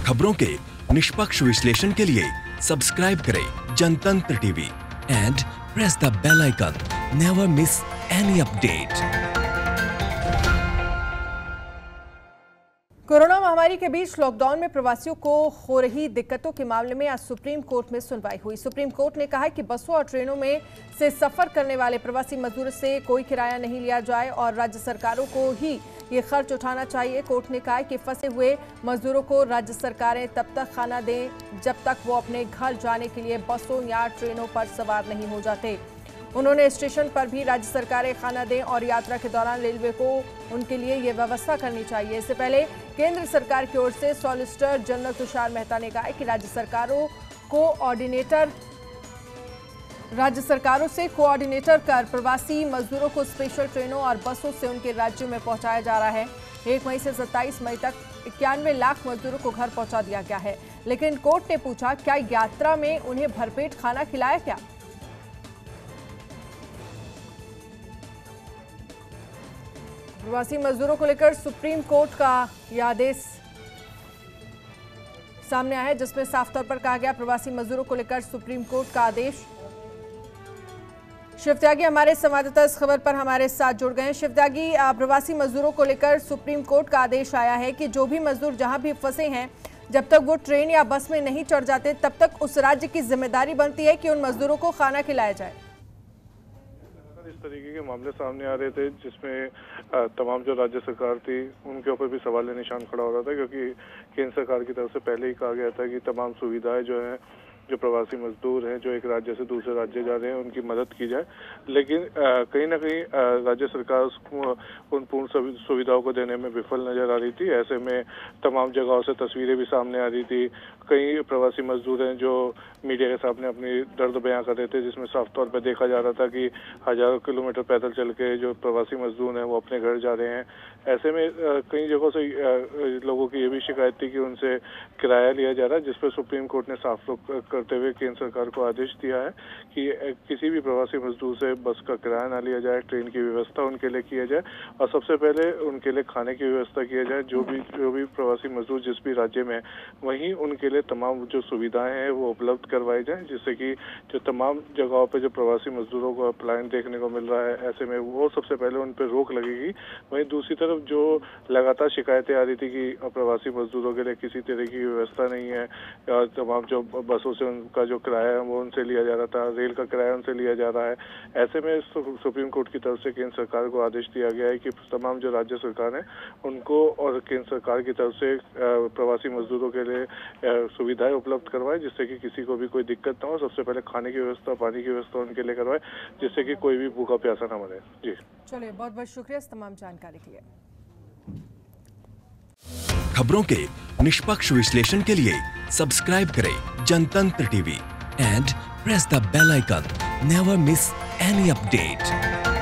खबरों के निष्पक्ष विश्लेषण के लिए सब्सक्राइब करें Jantantra TV and press the bell icon. Never miss any update. Corona महामारी के बीच लॉकडाउन में प्रवासियों को हो रही दिक्कतों के मामले में आज सुप्रीम कोर्ट में सुनवाई हुई। सुप्रीम कोर्ट ने कहा है कि बसों और ट्रेनों में से सफर करने वाले प्रवासी मजदूरों से कोई किराया नहीं लिया जाए और राज्य सरकारों को ही ये खर्च उठाना चाहिए। कोर्ट ने कहा है कि फंसे हुए मजदूरों को राज्य सरकारें तब तक खाना दें जब तक वो अपने घर जाने के लिए बसों या ट्रेनों पर सवार नहीं हो जाते। उन्होंने स्टेशन पर भी राज्य सरकारें खाना दें और यात्रा के दौरान रेलवे को उनके लिए ये व्यवस्था करनी चाहिए। इससे पहले केंद्र सरकार की ओर से सॉलिसिटर जनरल तुषार मेहता ने कहा है कि राज्य सरकारों से कोऑर्डिनेटर कर प्रवासी मजदूरों को स्पेशल ट्रेनों और बसों से उनके राज्यों में पहुंचाया जा रहा है। 1 मई से 27 मई तक 91 लाख मजदूरों को घर पहुंचा दिया गया है। लेकिन कोर्ट ने पूछा, क्या यात्रा में उन्हें भरपेट खाना खिलाया क्या? प्रवासी मजदूरों को लेकर सुप्रीम कोर्ट का यह आदेश सामने आया है, जिसमें साफ तौर पर कहा गया प्रवासी मजदूरों को लेकर सुप्रीम कोर्ट का आदेश। शिव त्यागी हमारे संवाददाता इस खबर पर हमारे साथ जुड़ गए हैं। शिव त्यागी, प्रवासी मजदूरों को लेकर सुप्रीम कोर्ट का आदेश आया है कि जो भी मजदूर जहां भी फंसे हैं, जब तक वो ट्रेन या बस में नहीं चढ़ जाते तब तक उस राज्य की जिम्मेदारी बनती है कि उन मजदूरों को खाना खिलाया जाए। इस तरीके के मामले सामने आ रहे थे जिसमें तमाम जो राज्य सरकार थी उनके ऊपर भी सवाल निशान खड़ा हो रहा था, क्योंकि केंद्र सरकार की तरफ से पहले ही कहा गया था कि तमाम सुविधाएं जो हैं, जो प्रवासी मजदूर हैं जो एक राज्य से दूसरे राज्य जा रहे हैं, उनकी मदद की जाए। लेकिन कहीं ना कहीं राज्य सरकार उन पूर्ण सुविधाओं को देने में विफल नजर आ रही थी। ऐसे में तमाम जगहों से तस्वीरें भी सामने आ रही थी। कई प्रवासी मजदूर हैं जो मीडिया के सामने अपनी दर्द बयां कर रहे थे, जिसमें साफ तौर पर देखा जा रहा था कि हजारों किलोमीटर पैदल चल के जो प्रवासी मजदूर हैं वो अपने घर जा रहे हैं। ऐसे में कई जगहों से लोगों की ये भी शिकायत थी कि उनसे किराया लिया जा रहा है, जिस पर सुप्रीम कोर्ट ने साफ करते हुए केंद्र सरकार को आदेश दिया है कि किसी भी प्रवासी मजदूर से बस का किराया ना लिया जाए, ट्रेन की व्यवस्था उनके लिए किया जाए और सबसे पहले उनके लिए खाने की व्यवस्था किया जाए। जो भी प्रवासी मजदूर जिस भी राज्य में, वहीं उनके लिए तमाम जो सुविधाएं हैं वो उपलब्ध करवाई जाए, जिससे कि जो तमाम जगहों पर जो प्रवासी मजदूरों को पलायन देखने को मिल रहा है, ऐसे में वो सबसे पहले उन पर रोक लगेगी। वहीं दूसरी तरफ जो लगातार शिकायतें आ रही थी कि प्रवासी मजदूरों के लिए किसी तरह की व्यवस्था नहीं है, तमाम जो बसों से उनका जो किराया है वो उनसे लिया जा रहा था, रेल का किराया उनसे लिया जा रहा है। ऐसे में सुप्रीम कोर्ट की तरफ से केंद्र सरकार को आदेश दिया गया है कि तमाम जो राज्य सरकार है उनको और केंद्र सरकार की तरफ से प्रवासी मजदूरों के लिए सुविधाएं उपलब्ध करवाए, जिससे कि किसी को भी कोई दिक्कत ना हो। सबसे पहले खाने की व्यवस्था, पानी की व्यवस्था उनके लिए करवाए, जिससे कि कोई भी भूखा प्यासा ना मरे। जी चलिए, बहुत बहुत शुक्रिया इस तमाम जानकारी के लिए। खबरों के निष्पक्ष विश्लेषण के लिए सब्सक्राइब करें Jantantra TV and press the bell icon. Never miss any update.